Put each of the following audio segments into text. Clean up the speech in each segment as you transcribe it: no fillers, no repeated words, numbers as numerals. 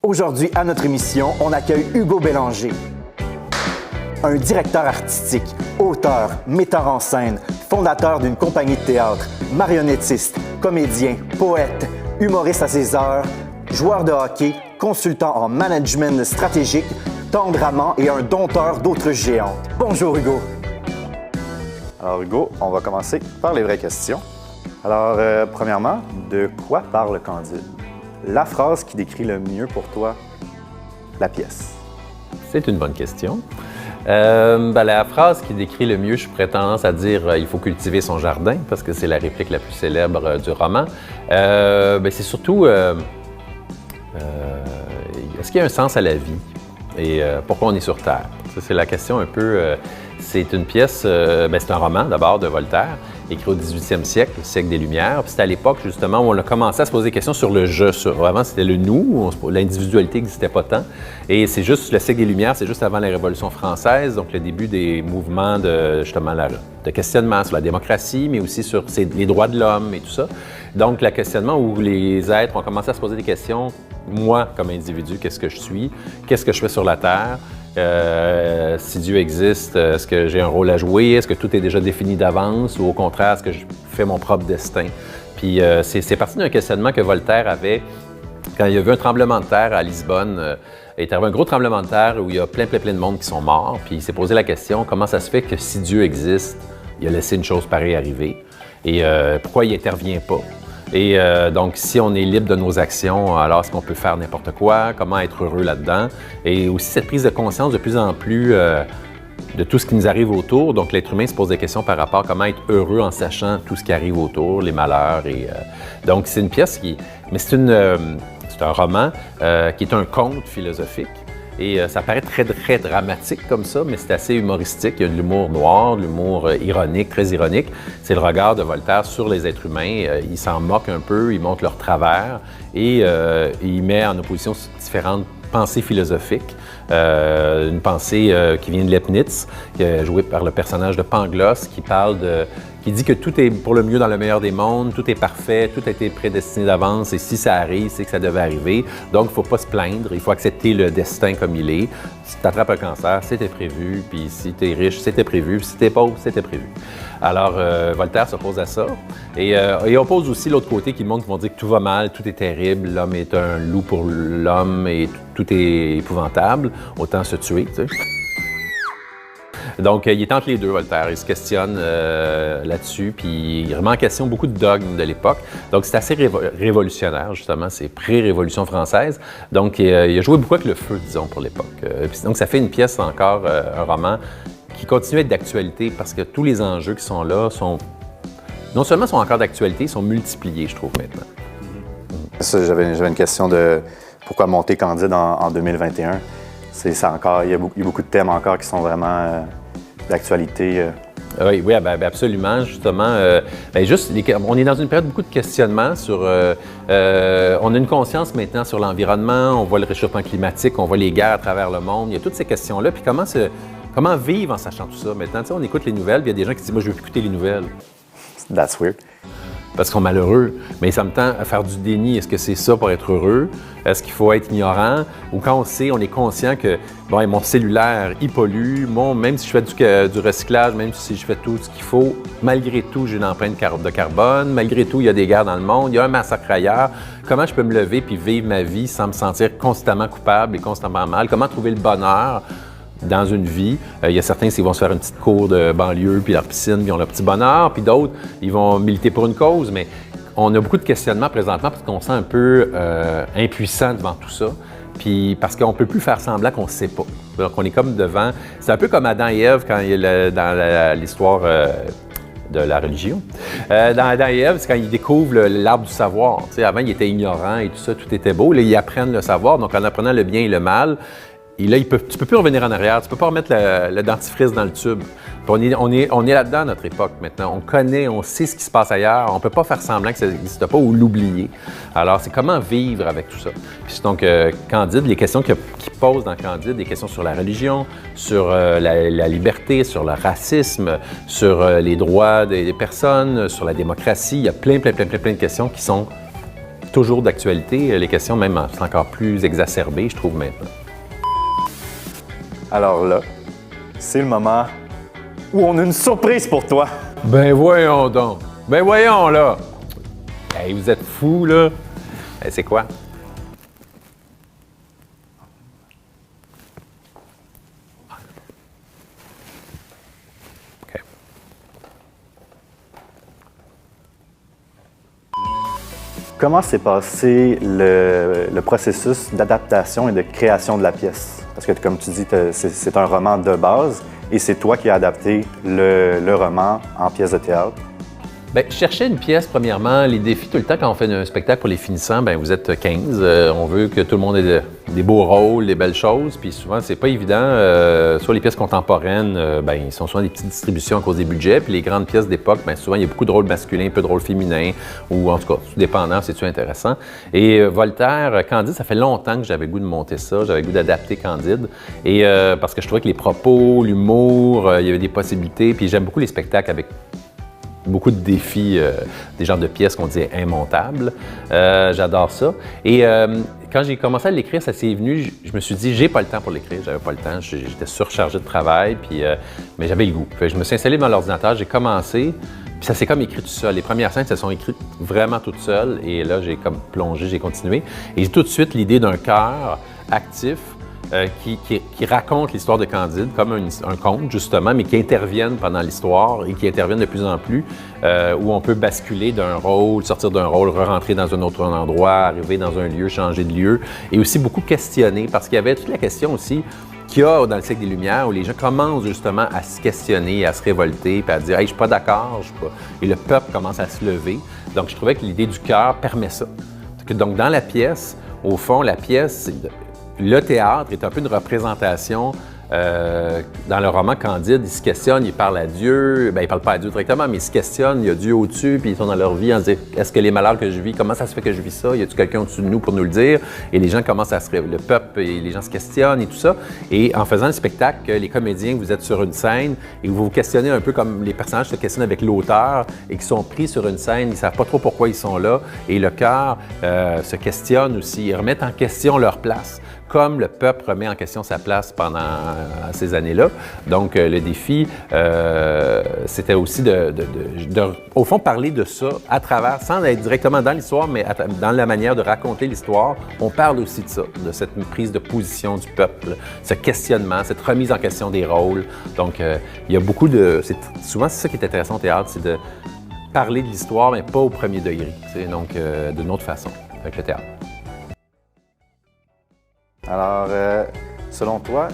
Aujourd'hui, à notre émission, on accueille Hugo Bélanger, un directeur artistique, auteur, metteur en scène, fondateur d'une compagnie de théâtre, marionnettiste, comédien, poète, humoriste à ses heures, joueur de hockey, consultant en management stratégique, tendre amant et un dompteur d'autres géantes. Bonjour Hugo. Alors Hugo, on va commencer par les vraies questions. Alors, premièrement, de quoi parle Candide? La phrase qui décrit le mieux pour toi la pièce. C'est une bonne question. La phrase qui décrit le mieux, je pourrais tendance à dire il faut cultiver son jardin, parce que c'est la réplique la plus célèbre du roman. C'est surtout est-ce qu'il y a un sens à la vie et pourquoi on est sur Terre? Ça, c'est la question un peu. C'est une pièce, c'est un roman d'abord de Voltaire, écrit au 18e siècle, le siècle des Lumières. Puis c'était à l'époque justement où on a commencé à se poser des questions sur le je. Avant, c'était le nous, l'individualité n'existait pas tant. Et c'est juste le siècle des Lumières, c'est juste avant la Révolution française, donc le début des mouvements de questionnement sur la démocratie, mais aussi sur les droits de l'homme et tout ça. Donc le questionnement où les êtres ont commencé à se poser des questions. Moi, comme individu, qu'est-ce que je suis? Qu'est-ce que je fais sur la Terre? Si Dieu existe, est-ce que j'ai un rôle à jouer? Est-ce que tout est déjà défini d'avance? Ou au contraire, est-ce que je fais mon propre destin? Puis c'est parti d'un questionnement que Voltaire avait quand il y a eu un tremblement de terre à Lisbonne. Il est arrivé un gros tremblement de terre où il y a plein de monde qui sont morts. Puis il s'est posé la question, comment ça se fait que si Dieu existe, il a laissé une chose pareille arriver? Et pourquoi il n'intervient pas? Et donc, si on est libre de nos actions, alors est-ce qu'on peut faire n'importe quoi? Comment être heureux là-dedans? Et aussi cette prise de conscience de plus en plus de tout ce qui nous arrive autour. Donc, l'être humain se pose des questions par rapport à comment être heureux en sachant tout ce qui arrive autour, les malheurs. Donc, c'est une pièce mais c'est un roman qui est un conte philosophique. Et ça paraît très dramatique comme ça, mais c'est assez humoristique. Il y a de l'humour noir, de l'humour ironique, très ironique. C'est le regard de Voltaire sur les êtres humains. Il s'en moque un peu, il montre leur travers et il met en opposition différentes pensées philosophiques. Une pensée qui vient de Leibniz, jouée par le personnage de Pangloss, qui dit que tout est pour le mieux dans le meilleur des mondes, tout est parfait, tout a été prédestiné d'avance et si ça arrive, c'est que ça devait arriver. Donc, il ne faut pas se plaindre, il faut accepter le destin comme il est. Si tu attrapes un cancer, c'était prévu, puis si tu es riche, c'était prévu, puis si tu es pauvre, c'était prévu. Alors, Voltaire s'oppose à ça et oppose aussi l'autre côté qui montre qu'ils vont dire que tout va mal, tout est terrible, l'homme est un loup pour l'homme et tout est épouvantable, autant se tuer, tu sais. Donc, il est entre les deux, Voltaire. Il se questionne là-dessus, puis il remet en question beaucoup de dogmes de l'époque. Donc, c'est assez révolutionnaire, justement. C'est pré-révolution française. Donc, il a joué beaucoup avec le feu, disons, pour l'époque. Donc, ça fait une pièce encore, un roman, qui continue à être d'actualité parce que tous les enjeux qui sont là non seulement sont encore d'actualité, ils sont multipliés, je trouve, maintenant. J'avais une question de pourquoi monter Candide en 2021. Il y a beaucoup de thèmes encore qui sont vraiment d'actualité. Oui, absolument. Justement, on est dans une période de beaucoup de questionnements sur. On a une conscience maintenant sur l'environnement, on voit le réchauffement climatique, on voit les guerres à travers le monde. Il y a toutes ces questions-là. Puis comment vivre en sachant tout ça? Maintenant, tu sais, on écoute les nouvelles, puis il y a des gens qui disent moi, je ne veux plus écouter les nouvelles. That's weird. Parce qu'ils sont malheureux. Mais ça me tend à faire du déni. Est-ce que c'est ça pour être heureux? Est-ce qu'il faut être ignorant? Ou quand on est conscient que mon cellulaire, il pollue. Même si je fais du recyclage, même si je fais tout ce qu'il faut, malgré tout, j'ai une empreinte de carbone. Malgré tout, il y a des guerres dans le monde. Il y a un massacre ailleurs. Comment je peux me lever puis vivre ma vie sans me sentir constamment coupable et constamment mal? Comment trouver le bonheur dans une vie? Il y a certains qui vont se faire une petite cour de banlieue, puis leur piscine, puis ils ont leur petit bonheur, puis d'autres, ils vont militer pour une cause, mais on a beaucoup de questionnements présentement parce qu'on se sent un peu impuissant devant tout ça, puis parce qu'on ne peut plus faire semblant qu'on ne sait pas. Donc, on est comme devant... C'est un peu comme Adam et Ève quand dans l'histoire de la religion. Dans Adam et Ève, c'est quand ils découvrent l'arbre du savoir. Tu sais, avant, ils étaient ignorants et tout ça, tout était beau. Là, ils apprennent le savoir, donc en apprenant le bien et le mal, et là, tu ne peux plus revenir en arrière. Tu ne peux pas remettre le dentifrice dans le tube. Puis on est là-dedans à notre époque maintenant. On sait ce qui se passe ailleurs. On ne peut pas faire semblant que ça n'existe pas ou l'oublier. Alors, c'est comment vivre avec tout ça. Puis donc, Candide, les questions qu'il pose dans Candide, des questions sur la religion, sur la liberté, sur le racisme, sur les droits des personnes, sur la démocratie. Il y a plein de questions qui sont toujours d'actualité. Les questions, même, sont encore plus exacerbées, je trouve, maintenant. Alors là, c'est le moment où on a une surprise pour toi. Ben voyons donc! Ben voyons, là! Hey, vous êtes fous, là! Hey, c'est quoi? OK. Comment s'est passé le processus d'adaptation et de création de la pièce? Parce que, comme tu dis, c'est un roman de base et c'est toi qui as adapté le roman en pièce de théâtre. Bien, je cherchais une pièce, premièrement. Les défis, tout le temps, quand on fait un spectacle pour les finissants, bien, vous êtes 15. On veut que tout le monde ait des beaux rôles, des belles choses. Puis souvent, c'est pas évident. Soit les pièces contemporaines, bien, ils sont souvent des petites distributions à cause des budgets. Puis les grandes pièces d'époque, bien, souvent, il y a beaucoup de rôles masculins, peu de rôles féminins. Ou en tout cas, tout dépendant, c'est-tu intéressant. Et Voltaire, Candide, ça fait longtemps que j'avais le goût de monter ça. J'avais le goût d'adapter Candide. Et parce que je trouvais que les propos, l'humour, il y avait des possibilités. Puis j'aime beaucoup les spectacles avec beaucoup de défis, des genres de pièces qu'on dit immontables. J'adore ça. Et quand j'ai commencé à l'écrire, ça s'est venu, je me suis dit, j'ai pas le temps pour l'écrire, j'avais pas le temps, j'étais surchargé de travail, puis, mais j'avais le goût. Fait que je me suis installé devant l'ordinateur, j'ai commencé, puis ça s'est comme écrit tout seul. Les premières scènes, se sont écrites vraiment toutes seules, et là, j'ai comme plongé, j'ai continué. Et j'ai tout de suite l'idée d'un chœur actif, qui raconte l'histoire de Candide comme un conte, justement, mais qui interviennent pendant l'histoire et qui interviennent de plus en plus, où on peut basculer d'un rôle, sortir d'un rôle, re-rentrer dans un autre endroit, arriver dans un lieu, changer de lieu, et aussi beaucoup questionner, parce qu'il y avait toute la question aussi qu'il y a dans le siècle des Lumières, où les gens commencent justement à se questionner, à se révolter, puis à dire « Hey, je suis pas d'accord, je suis pas... » Et le peuple commence à se lever. Donc, je trouvais que l'idée du chœur permet ça. Donc, dans la pièce, au fond, la pièce... Le théâtre est un peu une représentation. Dans le roman Candide, ils se questionnent, ils parlent à Dieu. Bien, ils ne parlent pas à Dieu directement, mais ils se questionnent. Il y a Dieu au-dessus, puis ils sont dans leur vie en se disant est-ce que les malheurs que je vis, comment ça se fait que je vis ça? Y a-t-il quelqu'un au-dessus de nous pour nous le dire? Et les gens commencent à se le peuple et les gens se questionnent et tout ça. Et en faisant le spectacle, les comédiens, vous êtes sur une scène et vous vous questionnez un peu comme les personnages se questionnent avec l'auteur et qui sont pris sur une scène, ils ne savent pas trop pourquoi ils sont là. Et le chœur se questionne aussi, ils remettent en question leur place, comme le peuple remet en question sa place pendant ces années-là. Donc, le défi, c'était aussi au fond, parler de ça à travers, sans être directement dans l'histoire, mais dans la manière de raconter l'histoire. On parle aussi de ça, de cette prise de position du peuple, ce questionnement, cette remise en question des rôles. Donc, il y a beaucoup de... Souvent, c'est ça qui est intéressant au théâtre, c'est de parler de l'histoire, mais pas au premier degré. Donc, d'une autre façon, avec le théâtre. Alors, selon toi,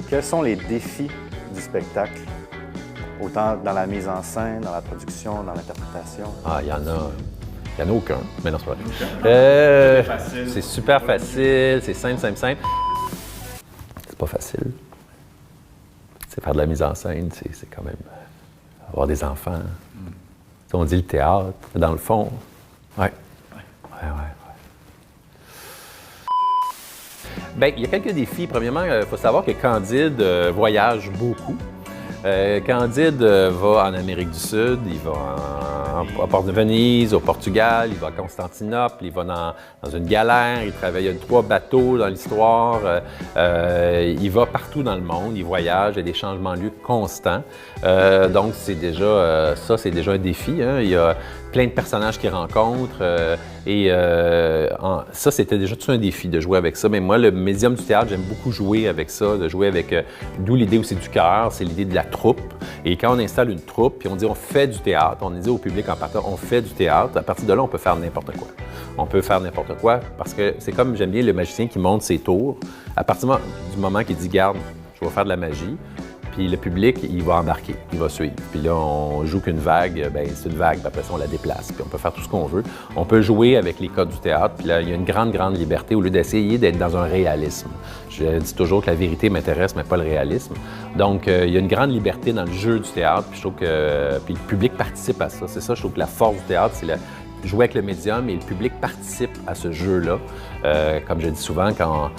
quels sont les défis du spectacle? Autant dans la mise en scène, dans la production, dans l'interprétation? Ah, il y en a aucun, mais non, c'est pas vrai. C'est super facile, c'est simple. C'est pas facile. C'est faire de la mise en scène, c'est quand même avoir des enfants. On dit le théâtre, dans le fond. Ouais. Bien, il y a quelques défis. Premièrement, il faut savoir que Candide voyage beaucoup. Candide va en Amérique du Sud, il va à Port de Venise, au Portugal, il va à Constantinople, il va dans une galère, il travaille, il y a 3 bateaux dans l'histoire, il va partout dans le monde, il voyage, il y a des changements de lieu constants. Donc, c'est déjà un défi. Hein. Il y a plein de personnages qu'il rencontre ça, c'était déjà tout un défi de jouer avec ça. Mais moi, le médium du théâtre, j'aime beaucoup jouer avec ça, de jouer avec... d'où l'idée aussi du cœur, c'est l'idée de la troupe. Et quand on installe une troupe, puis on dit on fait du théâtre, on dit au public en partant, on fait du théâtre, à partir de là, on peut faire n'importe quoi. On peut faire n'importe quoi parce que c'est comme, j'aime bien le magicien qui monte ses tours. À partir du moment qu'il dit, garde, je vais faire de la magie, puis le public, il va embarquer, il va suivre. Puis là, on joue qu'une vague, bien, c'est une vague, puis après ça, on la déplace, puis on peut faire tout ce qu'on veut. On peut jouer avec les codes du théâtre, puis là, il y a une grande, grande liberté au lieu d'essayer d'être dans un réalisme. Je dis toujours que la vérité m'intéresse, mais pas le réalisme. Donc, il y a une grande liberté dans le jeu du théâtre, puis je trouve que puis le public participe à ça. C'est ça, je trouve que la force du théâtre, c'est jouer avec le médium et le public participe à ce jeu-là. Comme je dis souvent, quand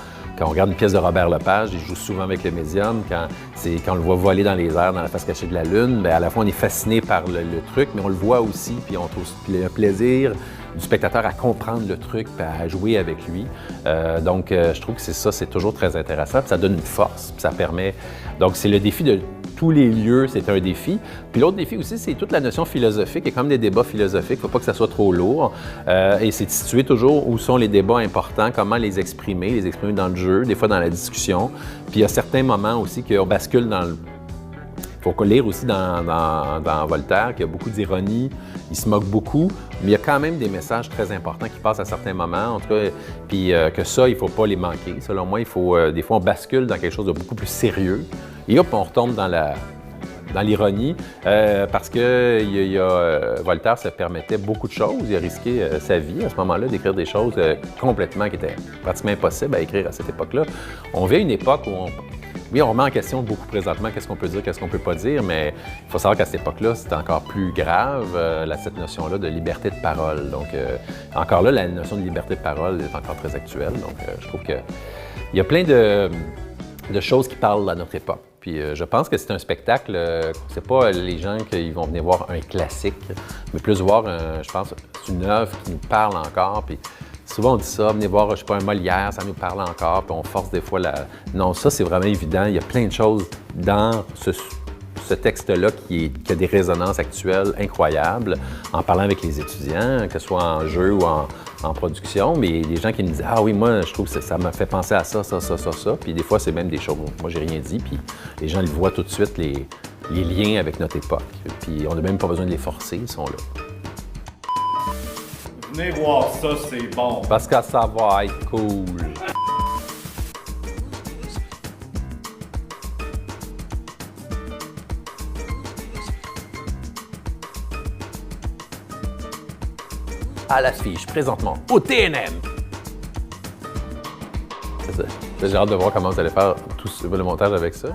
on regarde une pièce de Robert Lepage, il joue souvent avec le médium. Quand on le voit voler dans les airs, dans la face cachée de la Lune, bien, à la fois on est fasciné par le truc, mais on le voit aussi, puis on trouve un plaisir du spectateur à comprendre le truc puis à jouer avec lui. Donc, je trouve que c'est toujours très intéressant. Puis ça donne une force, puis ça permet... Donc, c'est le défi de tous les lieux, c'est un défi. Puis l'autre défi aussi, c'est toute la notion philosophique. Il y a comme des débats philosophiques, il ne faut pas que ça soit trop lourd. Et c'est de situer toujours où sont les débats importants, comment les exprimer dans le jeu, des fois dans la discussion. Puis il y a certains moments aussi qu'on bascule dans le... Il faut lire aussi dans Voltaire qu'il y a beaucoup d'ironie, il se moque beaucoup, mais il y a quand même des messages très importants qui passent à certains moments, en tout cas, puis que ça, il ne faut pas les manquer. Selon moi, il faut, des fois, on bascule dans quelque chose de beaucoup plus sérieux, et hop, on retombe dans l'ironie, parce que Voltaire se permettait beaucoup de choses, il a risqué sa vie à ce moment-là d'écrire des choses complètement qui étaient pratiquement impossibles à écrire à cette époque-là. On vit à une époque où oui, on remet en question beaucoup présentement qu'est-ce qu'on peut dire, qu'est-ce qu'on peut pas dire, mais il faut savoir qu'à cette époque-là, c'était encore plus grave, cette notion-là de liberté de parole. Donc, encore là, la notion de liberté de parole est encore très actuelle. Donc, je trouve qu'il y a plein de choses qui parlent à notre époque. Puis, je pense que c'est un spectacle, c'est pas les gens qui vont venir voir un classique, mais plus voir, je pense, une œuvre qui nous parle encore. Puis, souvent, on dit ça, venez voir, je sais pas, un Molière, ça nous parle encore, puis on force des fois la... Non, ça, c'est vraiment évident. Il y a plein de choses dans ce texte-là qui a des résonances actuelles incroyables, en parlant avec les étudiants, que ce soit en jeu ou en production, mais il y a des gens qui me disent « Ah oui, moi, je trouve que ça m'a fait penser à ça, ça, ça, ça, ça », puis des fois, c'est même des choses, moi, j'ai rien dit, puis les gens le voient tout de suite, les liens avec notre époque, puis on n'a même pas besoin de les forcer, ils sont là. Venez voir ça, c'est bon. Parce que ça va être cool. À l'affiche, présentement, au TNM. C'est ça. J'ai hâte de voir comment vous allez faire tout le montage avec ça.